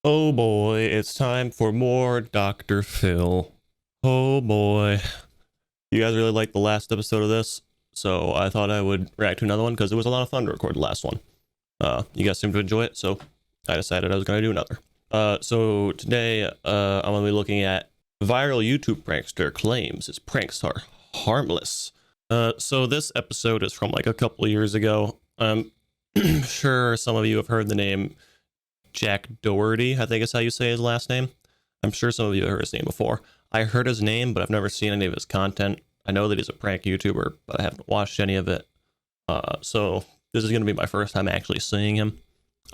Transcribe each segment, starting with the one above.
Oh boy, it's time for more Dr. Phil. Oh boy. You guys really liked the last episode of this, so I thought I would react to another one because it was a lot of fun to record the last one. You guys seem to enjoy it, so I decided I was going to do another. So today, I'm going to be looking at viral YouTube prankster claims his pranks are harmless. So this episode is from like a couple of years ago. I'm sure some of you have heard the name Jack Doherty, I think is how you say his last name. I'm sure some of you have heard his name before. I heard his name, but I've never seen any of his content. I know that he's a prank YouTuber, but I haven't watched any of it. So this is going to be my first time actually seeing him.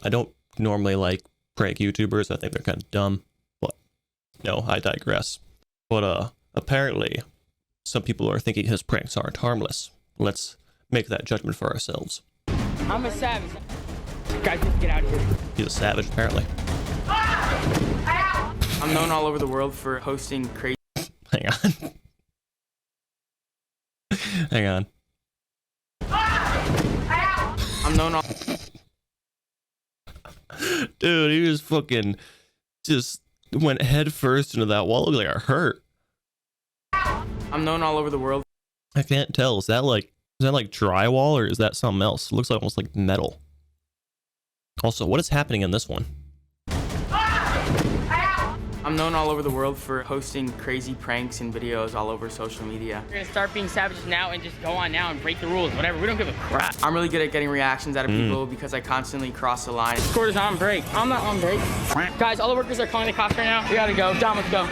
I don't normally like prank YouTubers. I think they're kind of dumb, but no, I digress. But apparently some people are thinking his pranks aren't harmless. Let's make that judgment for ourselves. I'm a savage. Guys, just get out of here. He's a savage, apparently. I'm known all over the world for hosting crazy. Hang on. Hang on. I'm known all. Dude, he was fucking just went head first into that wall. It looked like it hurt. I'm known all over the world. I can't tell. Is that like drywall or is that something else? It looks like almost like metal. Also, what is happening in this one? I'm known all over the world for hosting crazy pranks and videos all over social media. We're gonna start being savages now and just go on now and break the rules, whatever. We don't give a crap. I'm really good at getting reactions out of people because I constantly cross the line. Scored is on break. I'm not on break. Guys, all the workers are calling the cops right now. We gotta go. Dom, let's go.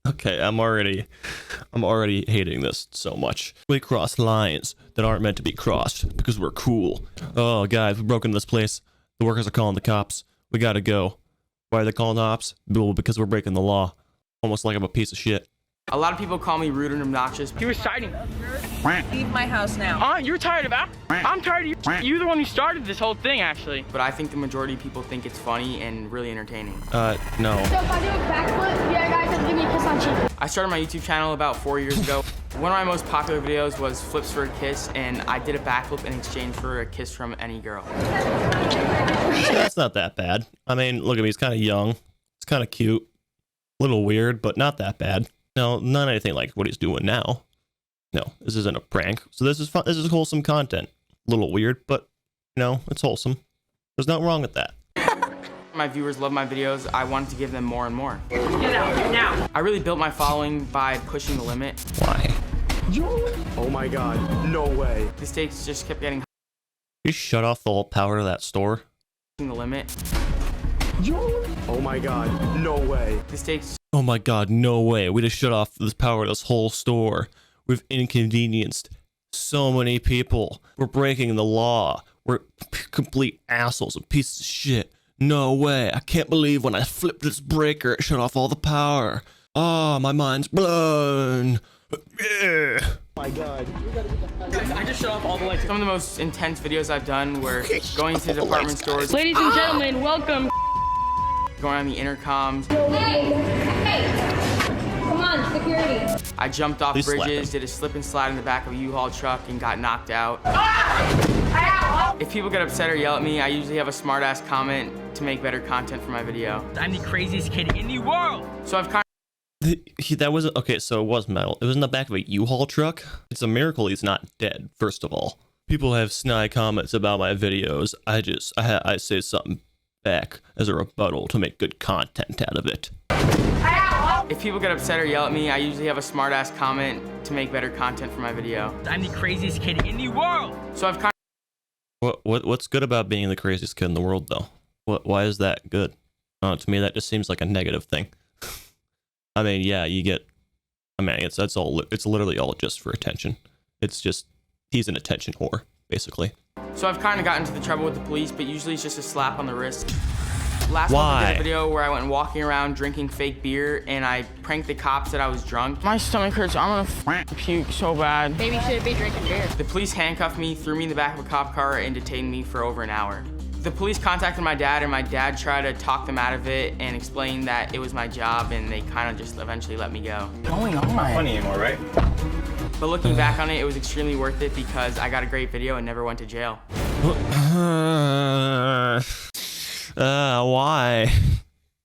Okay, I'm already hating this so much. We cross lines that aren't meant to be crossed because we're cool. Oh, guys, we've broken this place. The workers are calling the cops. We gotta go. Why are they calling the cops? Well, because we're breaking the law. Almost like I'm a piece of shit. A lot of people call me rude and obnoxious. You were siding. Leave my house now. You're tired of that? I'm tired of you. You're the one who started this whole thing, actually. But I think the majority of people think it's funny and really entertaining. No. So if I do a backflip, yeah, guys, give me a kiss on cheek. I started my YouTube channel about 4 years ago. One of my most popular videos was flips for a kiss, and I did a backflip in exchange for a kiss from any girl. That's not that bad. I mean, look at me. He's kind of young. It's kind of cute. A little weird, but not that bad. No, not anything like what he's doing now. No, this isn't a prank. So this is fun. This is wholesome content. A little weird, but you know, it's wholesome. There's nothing wrong with that. My viewers love my videos. I wanted to give them more and more. Get out now. I really built my following by pushing the limit. Why? Oh my god, no way. The stakes just kept getting You shut off the whole power to that store? the limit. Oh my god, no way. The stakes Oh my god, no way. We just shut off this power to this whole store. We've inconvenienced so many people. We're breaking the law. We're complete assholes and pieces of shit. No way. I can't believe when I flipped this breaker, it shut off all the power. Oh, my mind's blown. My god. I just shut off all the lights. Some of the most intense videos I've done were going to department stores. Ladies and gentlemen, welcome. Going on the intercoms. Hey, come on, security. I jumped off Please slap bridges, him. did a slip and slide in the back of a U-Haul truck and got knocked out. If people get upset or yell at me, I usually have a smart-ass comment to make better content for my video. I'm the craziest kid in the world. So I've kind That wasn't okay. So it was metal. It was in the back of a U-Haul truck. It's a miracle he's not dead. First of all, people have snide comments about my videos. I say something back as a rebuttal to make good content out of it. If people get upset or yell at me, I usually have a smart-ass comment to make better content for my video. I'm the craziest kid in the world. So I've kind What's good about being the craziest kid in the world, though? Why is that good? To me, that just seems like a negative thing. I mean, yeah, you get. I mean, it's literally all just for attention. It's just he's an attention whore, basically. So I've kind of gotten into the trouble with the police, but usually it's just a slap on the wrist. Last Why? month I did a video where I went walking around drinking fake beer, and I pranked the cops that I was drunk. My stomach hurts. I'm gonna puke so bad. Maybe you shouldn't be drinking beer. The police handcuffed me, threw me in the back of a cop car, and detained me for over an hour. The police contacted my dad, and my dad tried to talk them out of it and explain that it was my job, and they kind of just eventually let me go. Going on. Funny anymore, right? But looking back on it, it was extremely worth it because I got a great video and never went to jail. Why?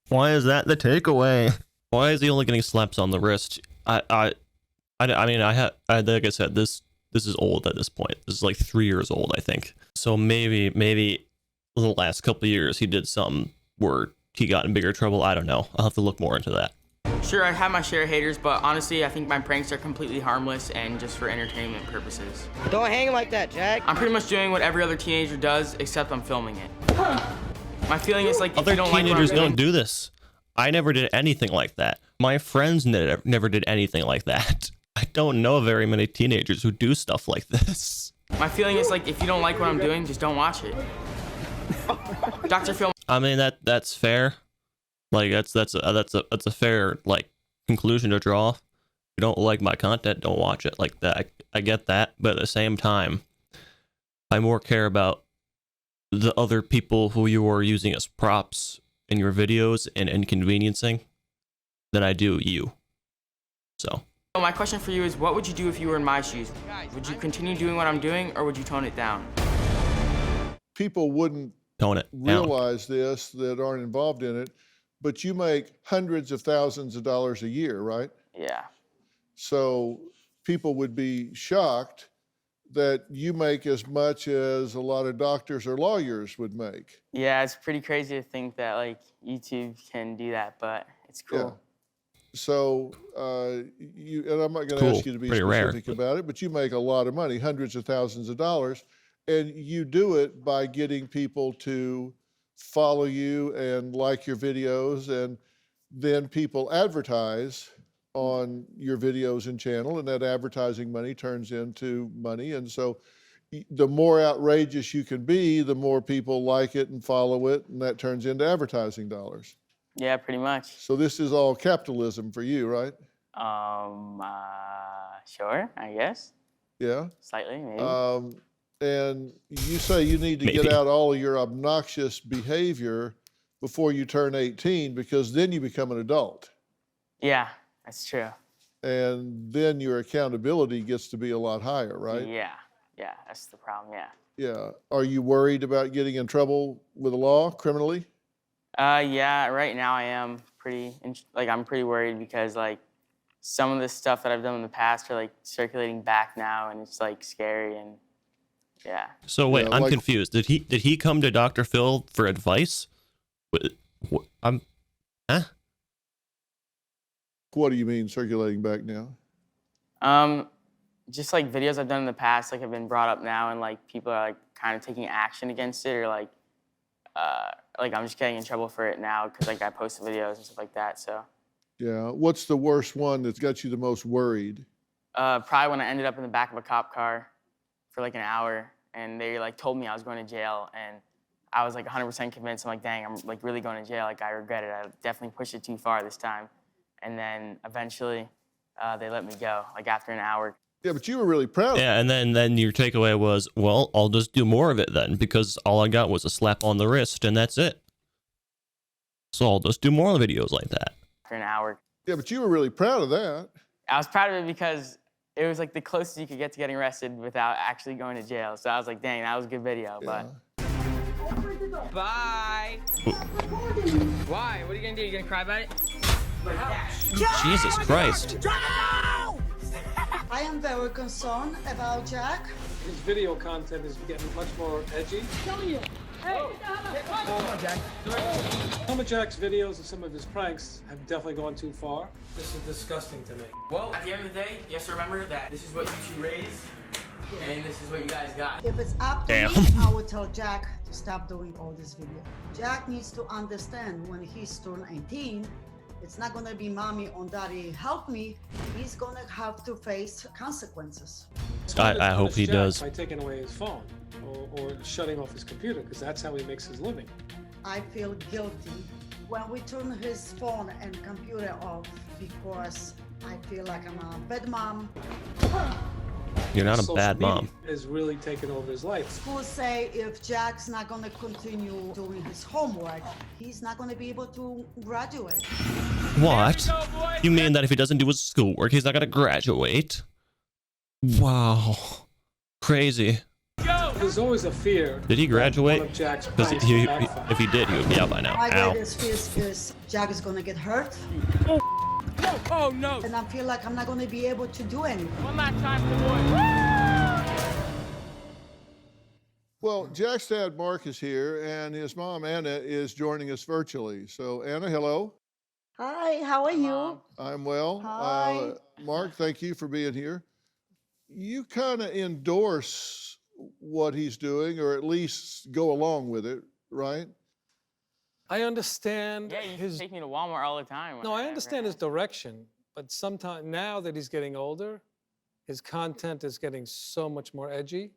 Why is that the takeaway? Why is he only getting slaps on the wrist? I mean, like I said, this is old at this point. This is like 3 years old, I think. So maybe in the last couple of years he did something where he got in bigger trouble. I don't know. I'll have to look more into that. Sure, I have my share of haters, but honestly, I think my pranks are completely harmless and just for entertainment purposes. Don't hang like that, Jack. I'm pretty much doing what every other teenager does, except I'm filming it. My feeling is like if Other you don't like what I'm teenagers doing, don't do this. I never did anything like that. My friends never did anything like that. I don't know very many teenagers who do stuff like this. my feeling is like if you don't like what I'm doing, just don't watch it. Dr. Phil. I mean that's fair. Like that's a fair like conclusion to draw. If you don't like my content, don't watch it. Like that, I get that, but at the same time, I more care about the other people who you are using as props in your videos and inconveniencing than I do you. So My question for you is, what would you do if you were in my shoes? Would you continue doing what I'm doing, or would you tone it down? People wouldn't tone it down. realize this that aren't involved in it, but you make hundreds of thousands of dollars a year, right? Yeah. So people would be shocked that you make as much as a lot of doctors or lawyers would make. Yeah, it's pretty crazy to think that like YouTube can do that, but it's cool. Yeah. So and I'm not going to Cool. ask you to be Pretty rare, specific about it, but you make a lot of money, hundreds of thousands of dollars, and you do it by getting people to follow you and like your videos, and then people advertise on your videos and channel, and that advertising money turns into money. And so the more outrageous you can be, the more people like it and follow it, and that turns into advertising dollars. Yeah, pretty much. So this is all capitalism for you, right? Sure, I guess. Yeah. Slightly, maybe. And you say you need to Maybe. get out all of your obnoxious behavior before you turn 18, because then you become an adult. Yeah, that's true. And then your accountability gets to be a lot higher, right? Yeah, that's the problem, yeah. Yeah. Are you worried about getting in trouble with the law criminally? Yeah, right now I am I'm pretty worried because like some of the stuff that I've done in the past are like circulating back now, and it's like scary, and yeah. So wait, Yeah, I'm like- confused. Did he come to Dr. Phil for advice? Huh? What do you mean circulating back now? Just like videos I've done in the past like have been brought up now, and like people are like kind of taking action against it, or like I'm just getting in trouble for it now because like I post videos and stuff like that. So Yeah. What's the worst one that's got you the most worried? probably when I ended up in the back of a cop car for like an hour, and they like told me I was going to jail, and I was like 100% convinced. I'm like, dang, I'm like really going to jail. Like I regret it. I definitely pushed it too far this time. And then eventually they let me go, like after an hour. Yeah, but you were really proud of it. Yeah, and then your takeaway was, well, I'll just do more of it then, because all I got was a slap on the wrist, and that's it. So I'll just do more videos like that. After an hour. Yeah, but you were really proud of that. I was proud of it because it was like the closest you could get to getting arrested without actually going to jail. So I was like, dang, that was a good video. Yeah. But bye. Why? What are you gonna do? You gonna cry about it? Jesus Christ. I am very concerned about Jack. His video content is getting much more edgy. Some of Jack's videos and some of his pranks have definitely gone too far. This is disgusting to me. Well, at the end of the day, you have to remember that this is what you two raised, and this is what you guys got. If it's up to Damn. me, I would tell Jack to stop doing all this video. Jack needs to understand when he's turned 18, it's not gonna be mommy or daddy help me. He's gonna have to face consequences. I hope he Jack does. By taking away his phone or shutting off his computer, because that's how he makes his living. I feel guilty when we turn his phone and computer off because I feel like I'm a bad mom. You're not a Social bad media mom. Has really taken over his life. Schools say if Jack's not gonna continue doing his homework, he's not gonna be able to graduate. What? You mean that if he doesn't do his schoolwork, he's not gonna graduate? Wow. Crazy. There's always a fear. Did he that graduate? one of Jack's Because pranks he will backfire. If he did, he would be out by now. My Ow. greatest fear is Jack is gonna get hurt, Oh no! and I feel like I'm not gonna be able to do anything. One last time for the boy. Well, Jack's dad, Mark, is here, and his mom, Anna, is joining us virtually. So, Anna, hello. Hi, how are you? Mom. I'm well. Hi. Mark, thank you for being here. You kind of endorse what he's doing, or at least go along with it, right? I understand Yeah, you his. take me to Walmart all the time. No, I understand his direction, but sometimes now that he's getting older, his content is getting so much more edgy.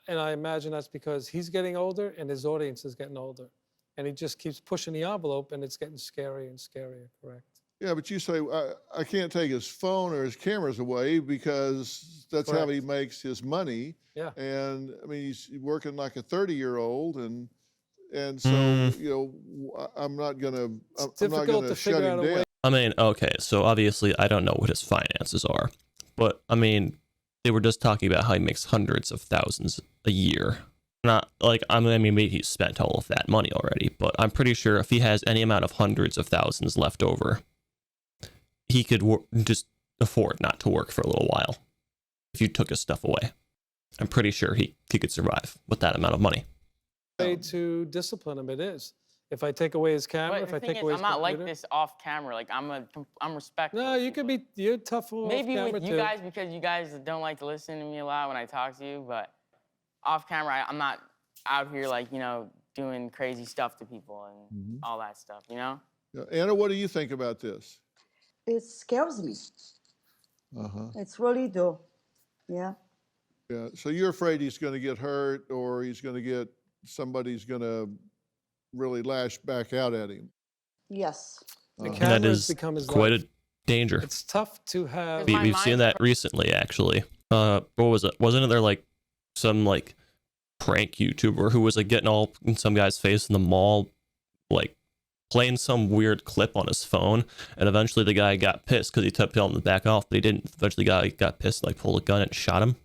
And I imagine that's because he's getting older and his audience is getting older. And he just keeps pushing the envelope and it's getting scarier and scarier, correct? Yeah, but you say, I can't take his phone or his cameras away because that's how he Correct. makes his money. Yeah. And I mean, he's working like a 30-year-old, and so I'm not gonna It's I'm not difficult gonna to shut figure him out a down. way. I mean, okay, so obviously I don't know what his finances are, but I mean, they were just talking about how he makes hundreds of thousands a year. Not like, I mean, maybe he's spent all of that money already, but I'm pretty sure if he has any amount of hundreds of thousands left over, he could just afford not to work for a little while if you took his stuff away. I'm pretty sure he could survive with that amount of money. Way to discipline him, it is. If I take away his camera, But if the I thing take is, away I'm his not like computer. this off camera. Like I'm respectful. No, you could be, you're tough off Maybe camera with you too. guys because you guys don't like to listen to me a lot when I talk to you, but off camera, I'm not out here like, doing crazy stuff to people and all that stuff, Yeah. Anna, what do you think about this? It scares me. It's really do. Yeah. Yeah. So you're afraid he's going to get hurt, or somebody's going to really lash back out at him? Yes. The And camera that has is become his quite life. a danger. It's tough to have. My We've seen mind's that recently, actually. What was it? Wasn't there like some like prank YouTuber who was like getting all in some guy's face in the mall, like playing some weird clip on his phone, and eventually the guy got pissed because he telling him to back off, but he didn't. Eventually the guy got pissed, like pulled a gun and shot him.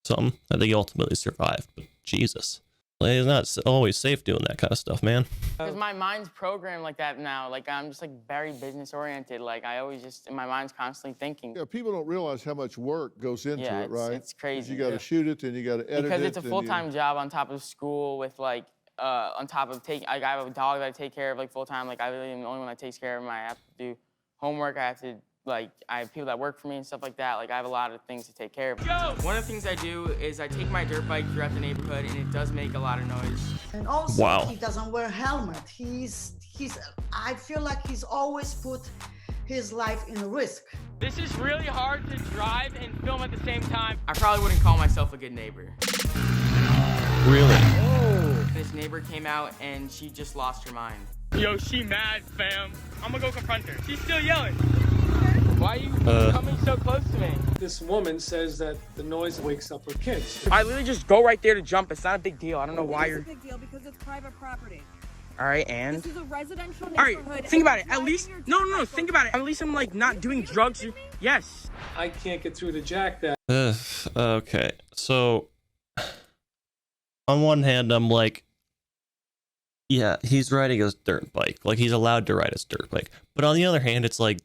Something. I think he ultimately survived, but Jesus. Like, it's not always safe doing that kind of stuff, man. Because my mind's programmed like that now. Like I'm just like very business oriented. Like I always just, my mind's constantly thinking. Yeah, people don't realize how much work goes into Yeah, it, right? it's crazy. You got to shoot it, and you got to edit it. Because it's a and full-time job on top of school with like, on top of taking, like I have a dog that I take care of like full-time. Like I really am the only one that takes care of him. I have to do homework. I have to, like, I have people that work for me and stuff like that. Like I have a lot of things to take care of. One of the things I do is I take my dirt bike throughout the neighborhood and it does make a lot of noise. And also, Wow. he doesn't wear helmet. I feel like he's always put his life in risk. This is really hard to drive and film at the same time. I probably wouldn't call myself a good neighbor. Really? This neighbor came out and she just lost her mind. Yo, she mad, fam. I'm gonna go confront her. She's still yelling. Why are you coming so close to me? This woman says that the noise wakes up her kids. I literally just go right there to jump. It's not a big deal. I don't know why you're... It's a big deal because it's private property. All right, and? This is a residential All neighborhood. right, think about it. At least... No, think about it. At least I'm, like, not doing drugs. Yes. I can't get through to Jack that. Okay, so on one hand, I'm like, yeah, he's riding his dirt bike. Like, he's allowed to ride his dirt bike. But on the other hand, it's like,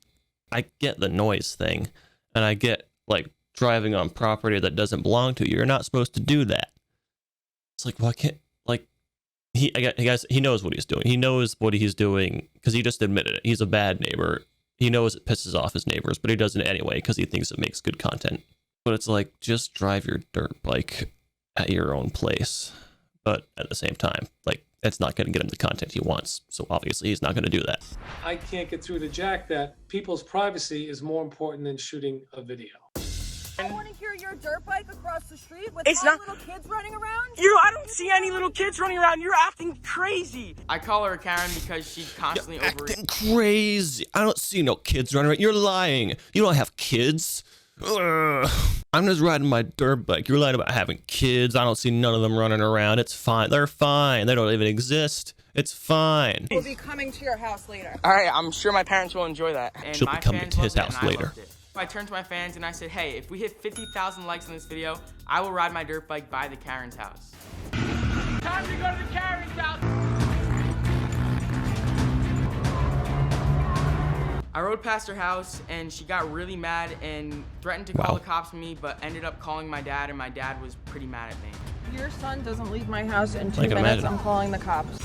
I get the noise thing, and I get, like, driving on property that doesn't belong to you. You're not supposed to do that. It's like, why can't, like, he knows what he's doing. He knows what he's doing because he just admitted it. He's a bad neighbor. He knows it pisses off his neighbors, but he does it anyway because he thinks it makes good content. But it's like, just drive your dirt bike at your own place. But at the same time, like, it's not going to get him the content he wants. So obviously he's not going to do that. I can't get through to Jack that people's privacy is more important than shooting a video. I want to hear your dirt bike across the street with It's all not- little kids running around. I don't see any little kids running around. You're acting crazy. I call her a Karen because she constantly Acting crazy. I don't see no kids running around. You're lying. You don't have kids. Ugh. I'm just riding my dirt bike. You're lying about having kids. I don't see none of them running around. It's fine. They're fine. They don't even exist. It's fine. We'll be coming to your house later. All right, I'm sure my parents will enjoy that. And She'll my be coming fans to his loved it, house and I later. loved it. I turned to my fans and I said, hey, if we hit 50,000 likes on this video, I will ride my dirt bike by the Karen's house. Time to go to the Karen's house. I rode past her house and she got really mad and threatened to call the cops on me, but ended up calling my dad, and my dad was pretty mad at me. Your son doesn't leave my house in 2 I can minutes. imagine. I'm calling the cops.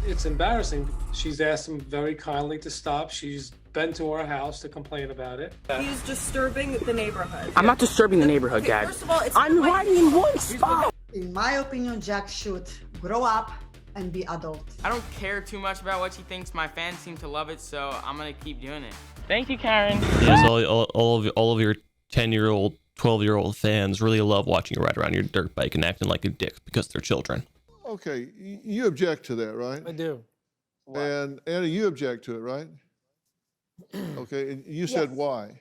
It's embarrassing. She's asked him very kindly to stop. She's been to our house to complain about it. He's disturbing the neighborhood. I'm not disturbing the neighborhood, Okay, Dad. first of all, it's I'm not my riding in one spot. In my opinion, Jack should grow up and be adult. I don't care too much about what she thinks. My fans seem to love it, so I'm gonna keep doing it. Thank you, Karen. Yes, all of your 10-year-old, 12-year-old fans really love watching you ride around your dirt bike and acting like a dick because they're children. Okay, you object to that, right? I do. And Anna, you object to it, right? Okay, and you said why?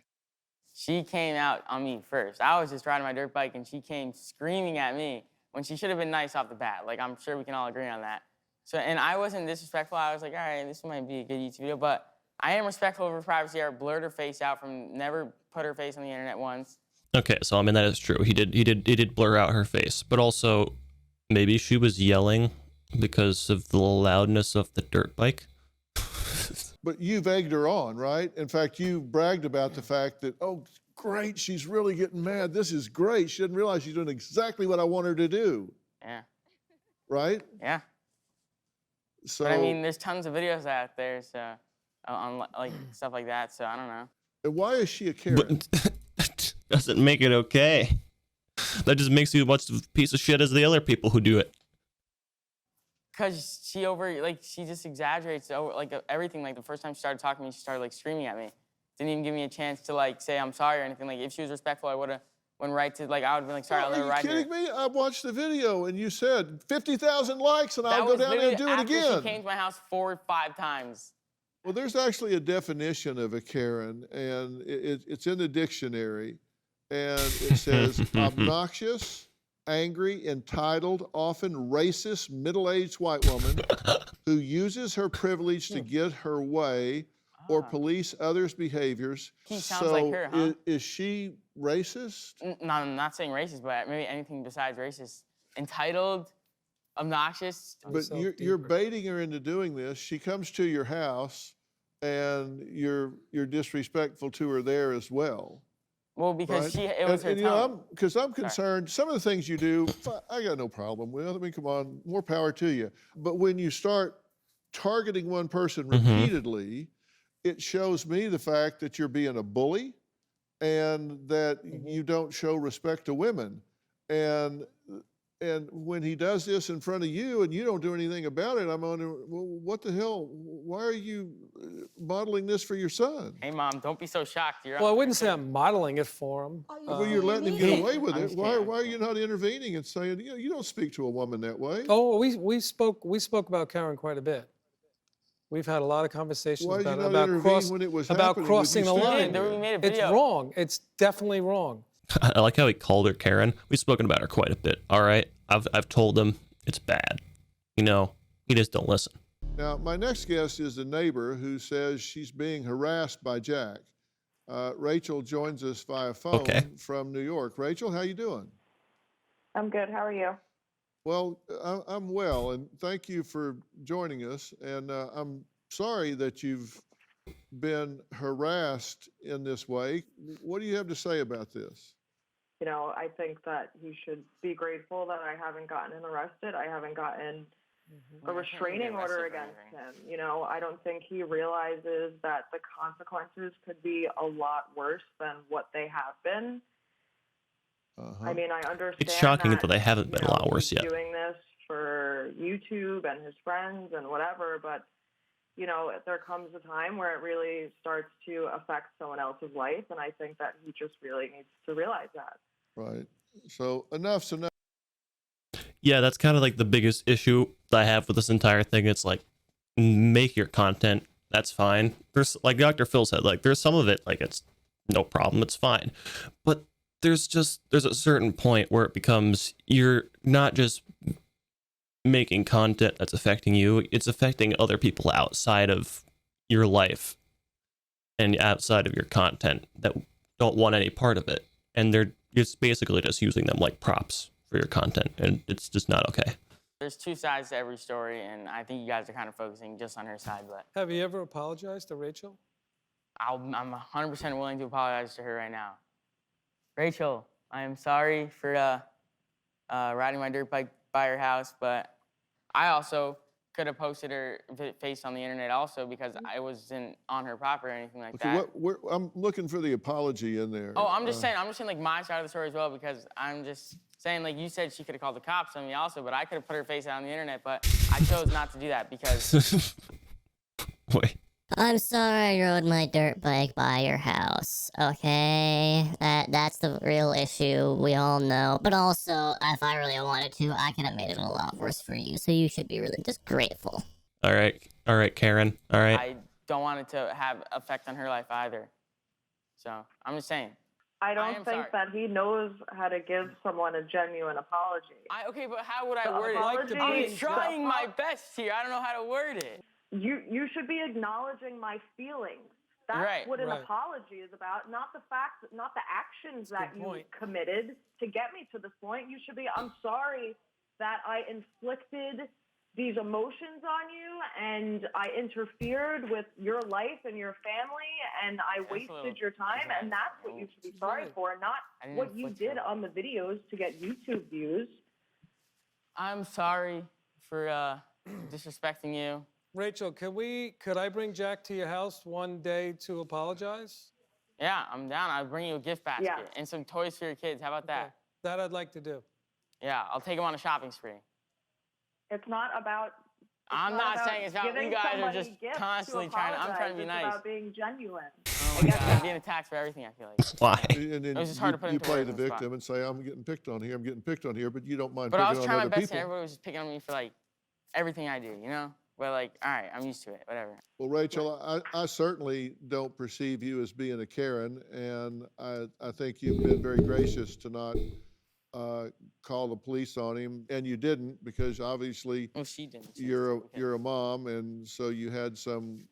She came out on me first. I was just riding my dirt bike, and she came screaming at me when she should have been nice off the bat. Like, I'm sure we can all agree on that. So, and I wasn't disrespectful. I was like, all right, this might be a good YouTube video, but I am respectful of her privacy. I blurred her face out from never put her face on the internet once. Okay, so I mean that is true. He did blur out her face, but also maybe she was yelling because of the loudness of the dirt bike. But you've egged her on, right? In fact, you bragged about the fact that, oh, great, she's really getting mad. This is great. She didn't realize she's doing exactly what I want her to do. Yeah. Right? Yeah. So, But I mean, there's tons of videos out there, so on like stuff like that. So I don't know. and why is she a Karen? But doesn't make it okay. That just makes you as much of a piece of shit as the other people who do it. Cause she just exaggerates over everything. Like the first time she started talking to me, she started like screaming at me. Didn't even give me a chance to like say I'm sorry or anything. Like if she was respectful, I would have went right to like I would have been like sorry, I'll never ride Are you here. kidding me? I watched the video and you said 50,000 likes and I'll That go was down there and do it literally after again. she came to my house 4 or 5 times. Well, there's actually a definition of a Karen, and it's in the dictionary, and it says obnoxious, angry, entitled, often racist, middle-aged white woman who uses her privilege to get her way or police others' behaviors. He sounds like her, huh? Is she racist? No, I'm not saying racist, but maybe anything besides racist. Entitled, obnoxious. But you're baiting her into doing this. She comes to your house, and you're disrespectful to her there as well. Well, because right? it was her tone. Because I'm concerned, some of the things you do, I got no problem with. I mean, come on, more power to you. But when you start targeting one person repeatedly, it shows me the fact that you're being a bully and that you don't show respect to women. And when he does this in front of you and you don't do anything about it, I'm wondering, well, what the hell? Why are you modeling this for your son? Hey, Mom, don't be so shocked. Well, I wouldn't say I'm modeling it for him. Well, you're letting him get away with I'm it. just Why kidding. are you not intervening and saying, you don't speak to a woman that way? Oh, we spoke about Karen quite a bit. We've had a lot of conversations Why did you not about intervene when it was happening? crossing the Would you line. stand there? We made a It's video. wrong. It's definitely wrong. I like how he called her Karen. We've spoken about her quite a bit. All right, I've told him it's bad. You know, he just don't listen. Now, my next guest is a neighbor who says she's being harassed by Jack. Rachel joins us via phone from New York. Rachel, how you doing? I'm good. How are you? Well, I'm well, and thank you for joining us. And I'm sorry that you've been harassed in this way. What do you have to say about this? You know, I think that he should be grateful that I haven't gotten him arrested. I haven't gotten a restraining order against him. You know, I don't think he realizes that the consequences could be a lot worse than what they have been. I mean, I understand. It's shocking that they haven't been a lot worse he's yet. doing this for YouTube and his friends and whatever, but you know, there comes a time where it really starts to affect someone else's life, and I think that he just really needs to realize that. Right. So enough's enough. Yeah, that's kind of like the biggest issue I have with this entire thing. It's like, make your content. That's fine. There's, like Dr. Phil said, like there's some of it, like it's no problem. It's fine. But there's a certain point where it becomes, you're not just making content that's affecting you, it's affecting other people outside of your life and outside of your content that don't want any part of it. And they're just basically just using them like props for your content, and it's just not okay. There's 2 sides to every story, and I think you guys are kind of focusing just on her side. But Have you ever apologized to Rachel? I'm 100% willing to apologize to her right now. Rachel, I am sorry for riding my dirt bike by her house, but I also could have posted her face on the internet also because I wasn't on her property or anything like Okay, that. I'm looking for the apology in there. Oh, I'm just saying like my side of the story as well because I'm just saying like you said she could have called the cops on me also, but I could have put her face out on the internet, but I chose not to do that because Wait. I'm sorry I rode my dirt bike by your house, okay? That's the real issue, we all know. But also, if I really wanted to, I could have made it a lot worse for you, so you should be really just grateful. All right, Karen. All right. I don't want it to have effect on her life either. So I'm just saying. I don't think that he knows how to give someone a genuine apology. Okay, but how would I The word it? apology- I'm trying my best here. I don't know how to word it. You should be acknowledging my feelings. That's Right. what an apology is about, not the fact, not the actions that you committed to get me to this point. You should be, I'm sorry that I inflicted these emotions on you and I interfered with your life and your family and I wasted your time, and that's what you should be sorry for, not what you did on the videos to get YouTube views. I'm sorry for disrespecting you. Rachel, could I bring Jack to your house one day to apologize? Yeah, I'm down. I'll bring you a gift basket and some toys for your kids. How about that? That I'd like to do. Yeah, I'll take them on a shopping spree. It's not about. I'm not saying it's about. You guys are just constantly trying. I'm trying to be nice. It's about being genuine. Oh my God, I'm being attacked for everything. I feel like. Why? And then It was just hard to put you into play words the on the spot. victim and say, I'm getting picked on here, but you don't mind But I picking was on trying my other best, people. and everybody was just picking on me for like everything I do, you know. But like, all right, I'm used to it. Whatever. Well, Rachel, I certainly don't perceive you as being a Karen, and I think you've been very gracious to not call the police on him, and you didn't because obviously She didn't. you're a mom, and so you had some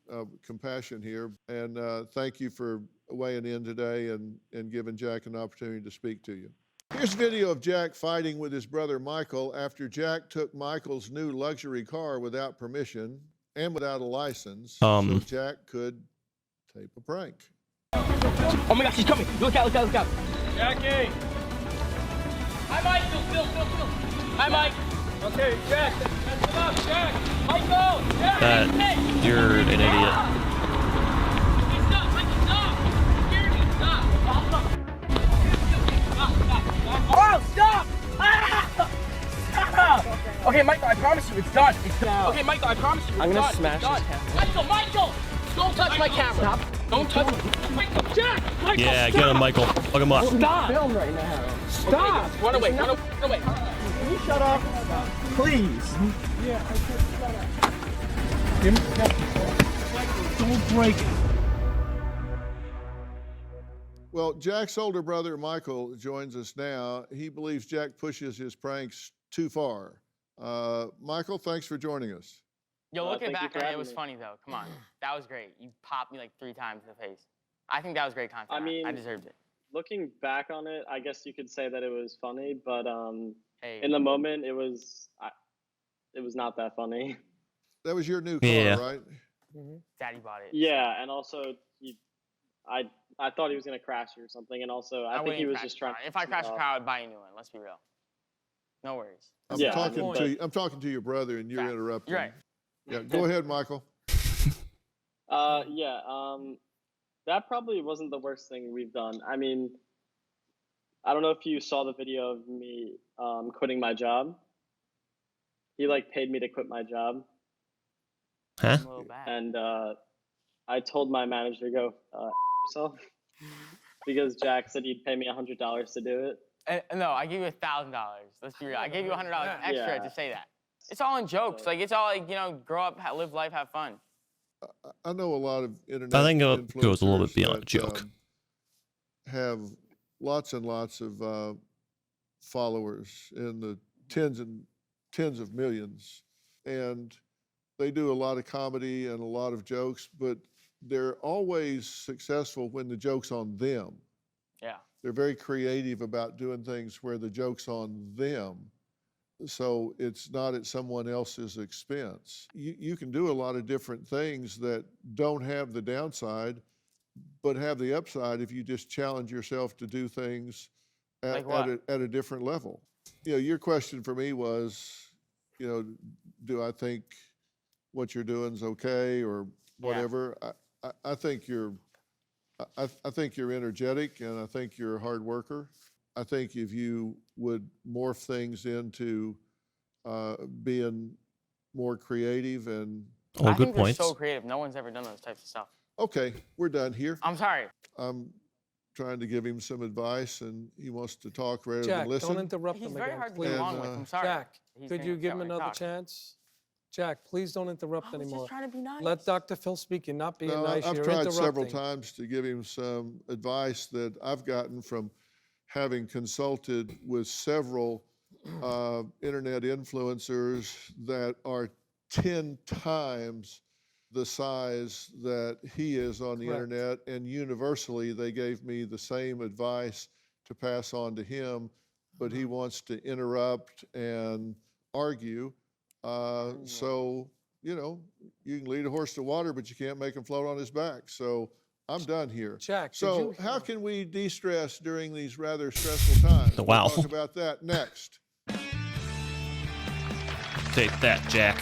compassion here. And thank you for weighing in today and giving Jack an opportunity to speak to you. Here's video of Jack fighting with his brother Michael after Jack took Michael's new luxury car without permission and without a license, so Jack could tape a prank. Oh my gosh, she's coming! Look out! Jackie! Hi, Mike. Phil. Hi, Mike. Okay, Jack, that's enough, Jack! Michael! That you're an idiot. Oh, stop! Stop! Okay, Michael, I promise you, it's done. It's done. Okay, Michael, I promise you, it's done. Smash this camera. Michael! Don't touch my camera. Stop. Don't touch Michael. Jack! Michael, Yeah, get him, Michael. Fuck him up. Stop! Film right now. Stop! Okay, run away. Can you shut up? Please. Yeah, I said shut up. Don't break it. Well, Jack's older brother, Michael, joins us now. He believes Jack pushes his pranks too far. Michael, thanks for joining us. Yo, looking back on it, it was funny, though. Come on. That was great. You popped me like 3 times in the face. I think that was great content. I mean, I deserved it. Looking back on it, I guess you could say that it was funny, but Hey. in the moment, it was not that funny. That was your new car, right? Daddy bought it. Yeah, and also I thought he was gonna crash or something, and also I think he was just trying. If I crash a car, I would buy a new one. Let's be real. No worries. I'm talking to your brother, and you're interrupting. You're right. Yeah, go ahead, Michael. That probably wasn't the worst thing we've done. I mean, I don't know if you saw the video of me quitting my job. He paid me to quit my job. Huh? And I told my manager to go yourself because Jack said he'd pay me $100 to do it. No, I gave you $1,000. Let's be real. I gave you $100 extra to say that. It's all in jokes. It's all grow up, live life, have fun. I know a lot of internet. I think it goes a little bit beyond a that, joke. Have lots and lots of followers in the tens of millions, and they do a lot of comedy and a lot of jokes, but they're always successful when the joke's on them. Yeah. They're very creative about doing things where the joke's on them, so it's not at someone else's expense. You can do a lot of different things that don't have the downside but have the upside if you just challenge yourself to do things Like what? at a different level. You know, your question for me was, you know, do I think what you're doing is okay or whatever? I think you're I think you're energetic, and I think you're a hard worker. I think if you would morph things into being more creative and All I good think points. they're so creative. No one's ever done those types of stuff. okay, we're done here. I'm sorry. I'm trying to give him some advice, and he wants to talk rather Jack, than listen. don't interrupt He's him very again, hard to please. get along with. I'm sorry. Jack, He's could gonna you upset give him when I another talk. chance? Jack, please don't interrupt I was anymore. just trying to be nice. Let Dr. Phil speak. You're not being No, nice. I've You're tried interrupting. several times to give him some advice that I've gotten from having consulted with several internet influencers that are 10 times the size that he is on the Correct. internet, and universally they gave me the same advice to pass on to him, but he wants to interrupt and argue. So, you know, you can lead a horse to water, but you can't make him float on his back. So I'm done here. Jack, did So you- how can we de-stress during these rather stressful times? Wow. We'll talk about that next. Take that, Jack.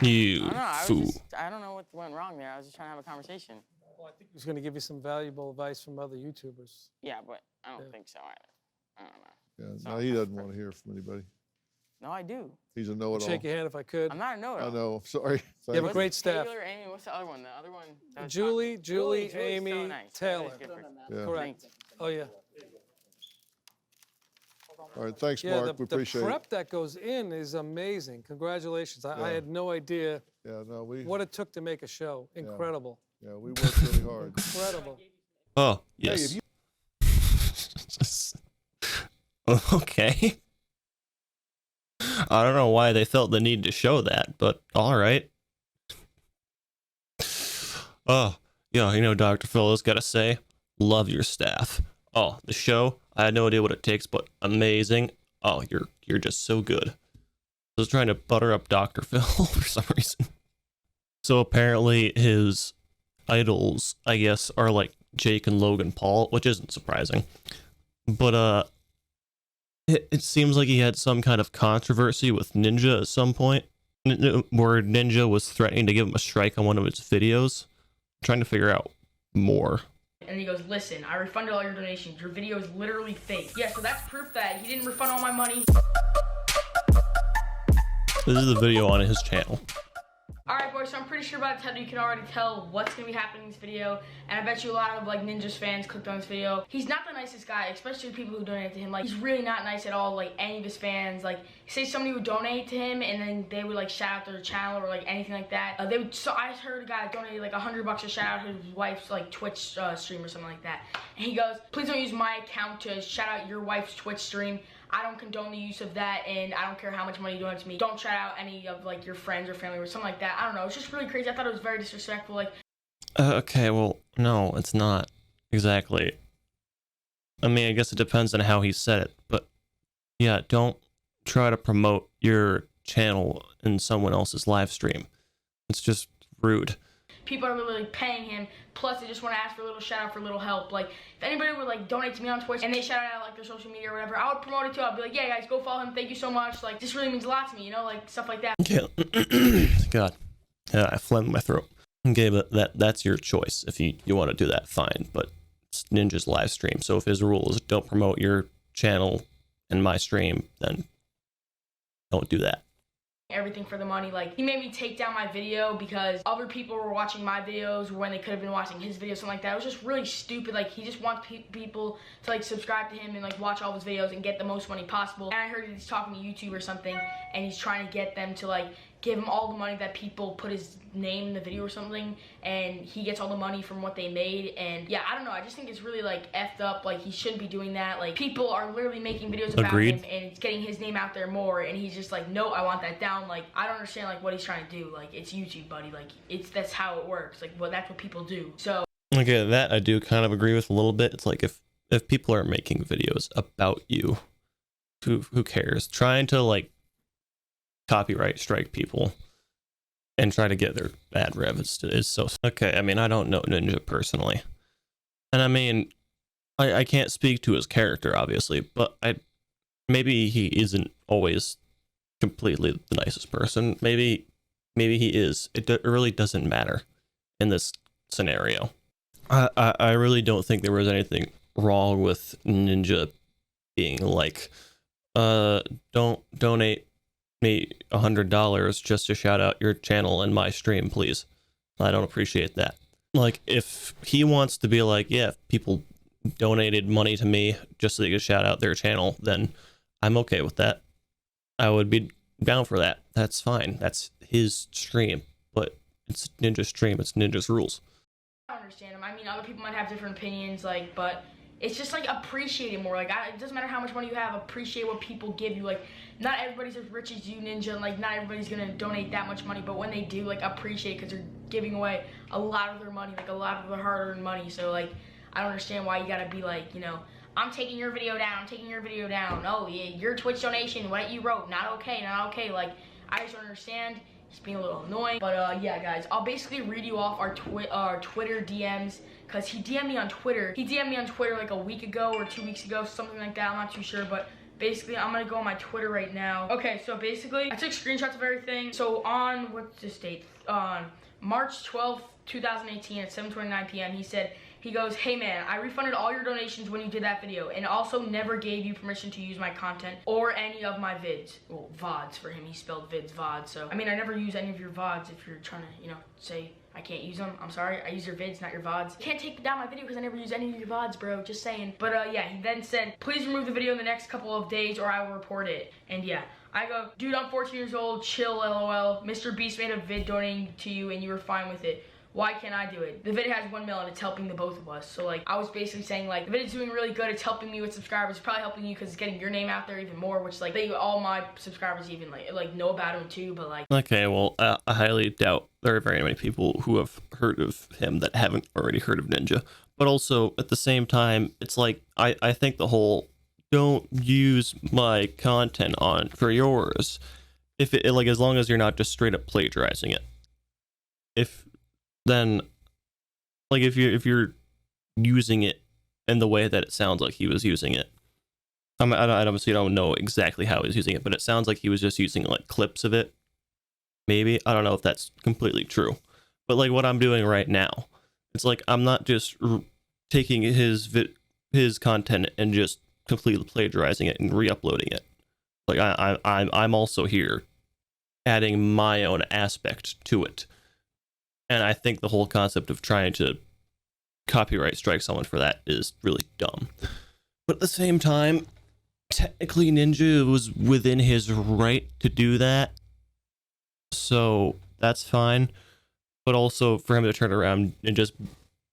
You I don't know. fool. I don't know what went wrong there. I was just trying to have a conversation. Well, I think he was going to give you some valuable advice from other YouTubers. Yeah, but I don't Yeah. think so either. I don't know. Yeah, So no, he doesn't want to hear from anybody. No, I do. He's a I'd know-it-all. shake your hand if I could. I'm not a know-it-all. I know. Sorry. You have a Thank great staff. Taylor, Amy, what's the other one? The other one. that was Julie, talking- Julie, Julie's Amy, so nice. Taylor. Julie's good for- Yeah. Correct. Oh, yeah. All right. Thanks, Yeah, Mark. We the appreciate it. prep that goes in is amazing. Congratulations. I Yeah. had no idea Yeah, no, what it took to make a show. Incredible. yeah, we worked really hard. Incredible. Oh, Hey, yes. if you Okay. I don't know why they felt the need to show that, but all right. Oh, yeah, you know, Dr. Phil has got to say, love your staff. Oh, the show, I had no idea what it takes, but amazing. Oh, you're just so good. I was trying to butter up Dr. Phil for some reason. So apparently his idols, I guess, are like Jake and Logan Paul, which isn't surprising. But it seems like he had some kind of controversy with Ninja at some point, where Ninja was threatening to give him a strike on one of his videos. I'm trying to figure out more. And he goes, listen, I refunded all your donations. Your video is literally fake. Yeah, so that's proof that he didn't refund all my money. This is the video on his channel. Alright boys, so I'm pretty sure by the title you can already tell what's going to be happening in this video. And I bet you a lot of like Ninja's fans clicked on this video. He's not the nicest guy, especially the people who donate to him. Like, he's really not nice at all, like any of his fans. Like, say somebody would donate to him and then they would like shout out their channel or like anything like that. So I just heard a guy donated like $100 to shout out his wife's like Twitch stream or something like that. And he goes, please don't use my account to shout out your wife's Twitch stream. I don't condone the use of that, and I don't care how much money you donate to me. Don't shout out any of like your friends or family or something like that. I don't know. It's just really crazy. I thought it was very disrespectful. Like, Okay, well, no, it's not exactly. I mean, I guess it depends on how he said it, but yeah, don't try to promote your channel in someone else's live stream. It's just rude. people are literally paying him. Plus, they just want to ask for a little shout out, for a little help. Like, if anybody would like donate to me on Twitch and they shout out like their social media or whatever, I would promote it too. I'd be like, yeah, guys, go follow him. Thank you so much. Like, this really means a lot to me, you know, like stuff like that. Okay. God, I phlegmed my throat. Okay, but that's your choice. If you want to do that, fine. But it's Ninja's live stream, so if his rule is don't promote your channel in my stream, then don't do that. Everything for the money. Like, he made me take down my video because other people were watching my videos when they could have been watching his videos, something like that. It was just really stupid. Like, he just wants people to like subscribe to him and like watch all his videos and get the most money possible. And I heard he's talking to YouTube or something, and he's trying to get them to like give him all the money that people put his name in the video or something, and he gets all the money from what they made. And yeah, I don't know, I just think it's really like effed up. Like, he shouldn't be doing that. Like, people are literally making videos about Agreed. him and it's getting his name out there more, and he's just like, no, I want that down. Like, I don't understand like what he's trying to do. Like, it's YouTube, buddy. Like, that's how it works. Like, well, that's what people do. So Okay, that I do kind of agree with a little bit. It's like if people are making videos about you, who cares? Trying to like copyright strike people and try to get their ad rev is so okay. I mean, I don't know Ninja personally, and I mean, I can't speak to his character obviously, but maybe he isn't always completely the nicest person. Maybe he is. It really doesn't matter in this scenario. I really don't think there was anything wrong with Ninja being like, don't donate me $100 just to shout out your channel and my stream, please. I don't appreciate that. Like, if he wants to be like, yeah, if people donated money to me just so they could shout out their channel, then I'm okay with that. I would be down for that. That's fine. That's his stream, but it's Ninja's stream. It's Ninja's rules. I understand him. I mean, other people might have different opinions, like, but it's just like appreciate it more. Like, it doesn't matter how much money you have. Appreciate what people give you. Like, not everybody's as rich as you, Ninja. And, like, not everybody's gonna donate that much money. But when they do, like, appreciate, because they're giving away a lot of their money, like a lot of their hard-earned money. So, like, I don't understand why you gotta be like, you know, I'm taking your video down. I'm taking your video down. Oh yeah, your Twitch donation, what you wrote, not okay, not okay. Like, I just don't understand. It's being a little annoying. But yeah, guys, I'll basically read you off our Twitter DMs, because he DM'd me on Twitter. He DM'd me on Twitter like a week ago or 2 weeks ago, something like that. I'm not too sure, but basically, I'm gonna go on my Twitter right now. Okay, so basically, I took screenshots of everything. So on, what's this date? On March 12th, 2018 at 7:29 p.m., he goes, hey man, I refunded all your donations when you did that video, and also never gave you permission to use my content or any of my vids. Well, VODs for him, he spelled vids, VODs. So, I mean, I never use any of your VODs. If you're trying to, you know, say I can't use them, I'm sorry. I use your vids, not your VODs. You can't take down my video because I never use any of your VODs, bro. Just saying. But yeah, he then said, please remove the video in the next couple of days or I will report it. And yeah, I go, dude, I'm 14 years old, chill, LOL. Mr. Beast made a vid donating to you and you were fine with it. Why can't I do it? The video has 1 million and it's helping the both of us. So like, I was basically saying like, the video's doing really good. It's helping me with subscribers. It's probably helping you because it's getting your name out there even more, which like, all my subscribers even like know about him too, but like. Okay, well, I highly doubt there are very many people who have heard of him that haven't already heard of Ninja. But also, at the same time, it's like, I think the whole, don't use my content for yours. If it, like, as long as you're not just straight up plagiarizing it. Then, like, if you're using it in the way that it sounds like he was using it, I obviously don't know exactly how he was using it, but it sounds like he was just using like clips of it. Maybe, I don't know if that's completely true, but like what I'm doing right now, it's like I'm not just taking his content and just completely plagiarizing it and re-uploading it. Like I'm also here adding my own aspect to it. And I think the whole concept of trying to copyright strike someone for that is really dumb. But at the same time, technically Ninja was within his right to do that. So that's fine. But also for him to turn around and just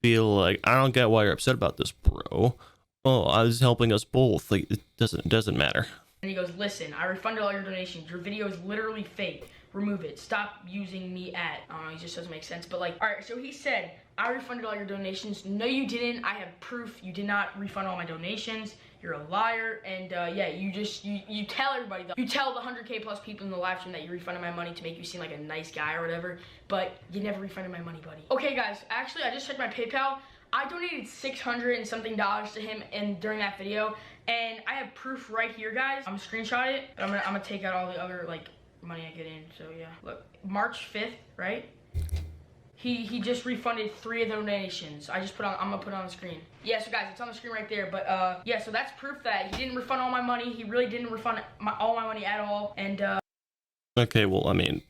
be like, I don't get why you're upset about this, bro. Oh, I was helping us both. Like, it doesn't matter. And he goes, listen, I refunded all your donations. Your video is literally fake. Remove it. Stop using me at. I don't know, it just doesn't make sense. But like, all right, so he said, I refunded all your donations. No, you didn't. I have proof. You did not refund all my donations. You're a liar. And yeah, you tell everybody, you tell the 100K plus people in the live stream that you refunded my money to make you seem like a nice guy or whatever, but you never refunded my money, buddy. Okay, guys, actually, I just checked my PayPal. I donated $600 and something to him during that video, and I have proof right here, guys. I'm gonna screenshot it, but I'm gonna take out all the other like money I get in. So yeah, look, March 5th, right? He just refunded 3 of the donations. I'm gonna put it on the screen. Yeah, so guys, it's on the screen right there. But yeah, so that's proof that he didn't refund all my money. He really didn't refund all my money at all. And okay, well, I mean,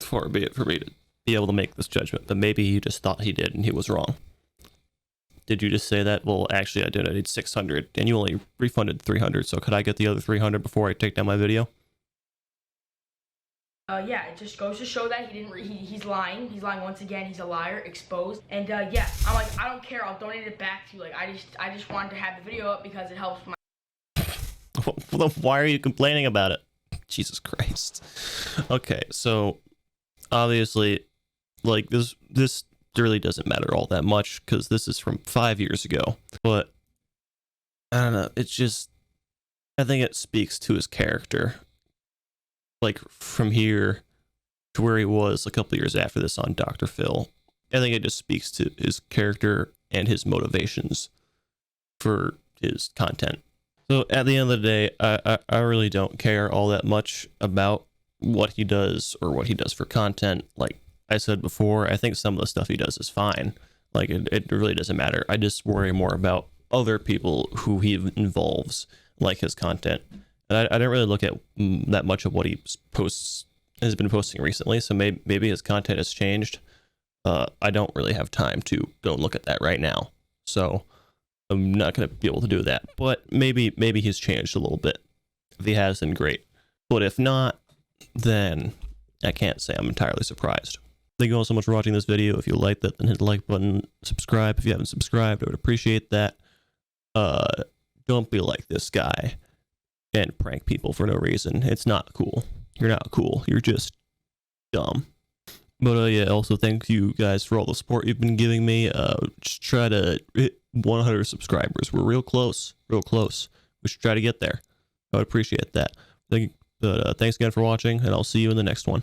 far be it for me to be able to make this judgment, but maybe he just thought he did and he was wrong. Did you just say that? Well, actually, I donated 600 and you only refunded 300. So could I get the other 300 before I take down my video? yeah, it just goes to show that he's lying. He's lying once again. He's a liar, exposed. And yeah, I'm like, I don't care. I'll donate it back to you. Like, I just wanted to have the video up because it helps my. Well, why are you complaining about it? Jesus Christ. Okay, so obviously, like this really doesn't matter all that much because this is from 5 years ago. But I don't know. It's just, I think it speaks to his character. Like from here to where he was a couple years after this on Dr. Phil. I think it just speaks to his character and his motivations for his content. So at the end of the day, I really don't care all that much about what he does or what he does for content. Like I said before, I think some of the stuff he does is fine. Like it really doesn't matter. I just worry more about other people who he involves, like his content. And I didn't really look at that much of what he has been posting recently. So maybe his content has changed. I don't really have time to go and look at that right now. So I'm not going to be able to do that. But maybe he's changed a little bit. If he has, then great. But if not, then I can't say I'm entirely surprised. Thank you all so much for watching this video. If you liked it, then hit the like button. Subscribe if you haven't subscribed. I would appreciate that. Don't be like this guy and prank people for no reason. It's not cool. You're not cool. You're just dumb. But yeah, also thank you guys for all the support you've been giving me. Just try to hit 100 subscribers. We're real close. Real close. We should try to get there. I would appreciate that. Thanks again for watching, and I'll see you in the next one.